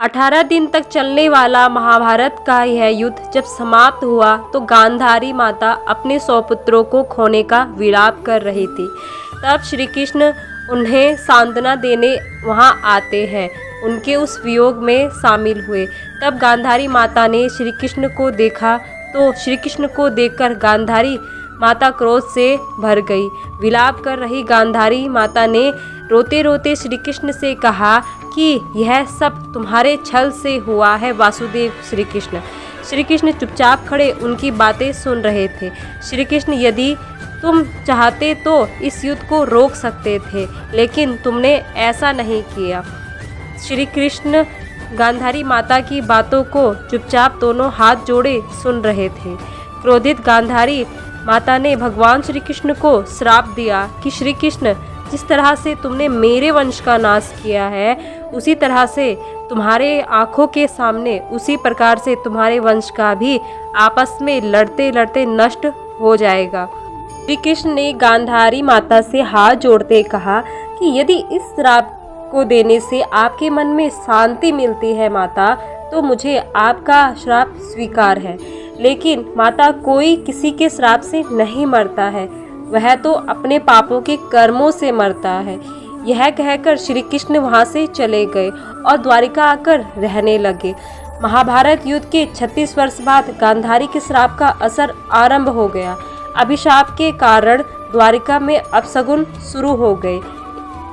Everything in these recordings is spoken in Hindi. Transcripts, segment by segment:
18 दिन तक चलने वाला महाभारत का यह युद्ध जब समाप्त हुआ तो गांधारी माता अपने 100 पुत्रों को खोने का विलाप कर रही थी। तब श्री कृष्ण उन्हें सांत्वना देने वहां आते हैं, उनके उस वियोग में शामिल हुए। तब गांधारी माता ने श्री कृष्ण को देखा तो श्री कृष्ण को देखकर गांधारी माता क्रोध से भर गई। विलाप कर रही गांधारी माता ने रोते रोते श्री कृष्ण से कहा कि यह सब तुम्हारे छल से हुआ है वासुदेव। श्री कृष्ण चुपचाप खड़े उनकी बातें सुन रहे थे। श्री कृष्ण, यदि तुम चाहते तो इस युद्ध को रोक सकते थे, लेकिन तुमने ऐसा नहीं किया। श्री कृष्ण गांधारी माता की बातों को चुपचाप दोनों हाथ जोड़े सुन रहे थे। क्रोधित गांधारी माता ने भगवान श्री कृष्ण को श्राप दिया कि श्री कृष्ण, जिस तरह से तुमने मेरे वंश का नाश किया है, उसी तरह से तुम्हारे आंखों के सामने उसी प्रकार से तुम्हारे वंश का भी आपस में लड़ते लड़ते नष्ट हो जाएगा। श्री कृष्ण ने गांधारी माता से हाथ जोड़ते कहा कि यदि इस श्राप को देने से आपके मन में शांति मिलती है माता, तो मुझे आपका श्राप स्वीकार है। लेकिन माता, कोई किसी के श्राप से नहीं मरता है, वह तो अपने पापों के कर्मों से मरता है। यह कहकर श्री कृष्ण वहां से चले गए और द्वारिका आकर रहने लगे। महाभारत युद्ध के 36 वर्ष बाद गांधारी के श्राप का असर आरंभ हो गया। अभिशाप के कारण द्वारिका में अपशगुन शुरू हो गए।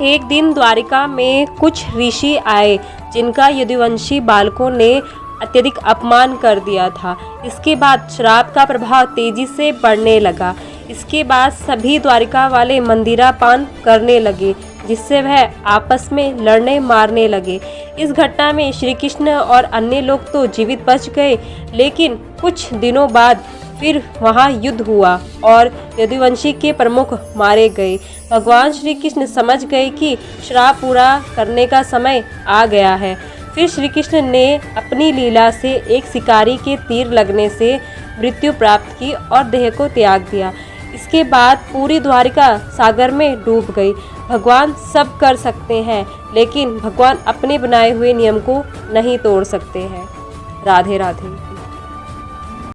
एक दिन द्वारिका में कुछ ऋषि आए जिनका यदुवंशी बालकों ने अत्यधिक अपमान कर दिया था। इसके बाद श्राप का प्रभाव तेजी से बढ़ने लगा। इसके बाद सभी द्वारिका वाले मंदिरापान करने लगे, जिससे वह आपस में लड़ने मारने लगे। इस घटना में श्री कृष्ण और अन्य लोग तो जीवित बच गए, लेकिन कुछ दिनों बाद फिर वहां युद्ध हुआ और यदुवंशी के प्रमुख मारे गए। भगवान श्री कृष्ण समझ गए कि श्राप पूरा करने का समय आ गया है। फिर श्री कृष्ण ने अपनी लीला से एक शिकारी के तीर लगने से मृत्यु प्राप्त की और देह को त्याग दिया। इसके बाद पूरी द्वारिका सागर में डूब गई। भगवान सब कर सकते हैं, लेकिन भगवान अपने बनाए हुए नियम को नहीं तोड़ सकते हैं। राधे राधे।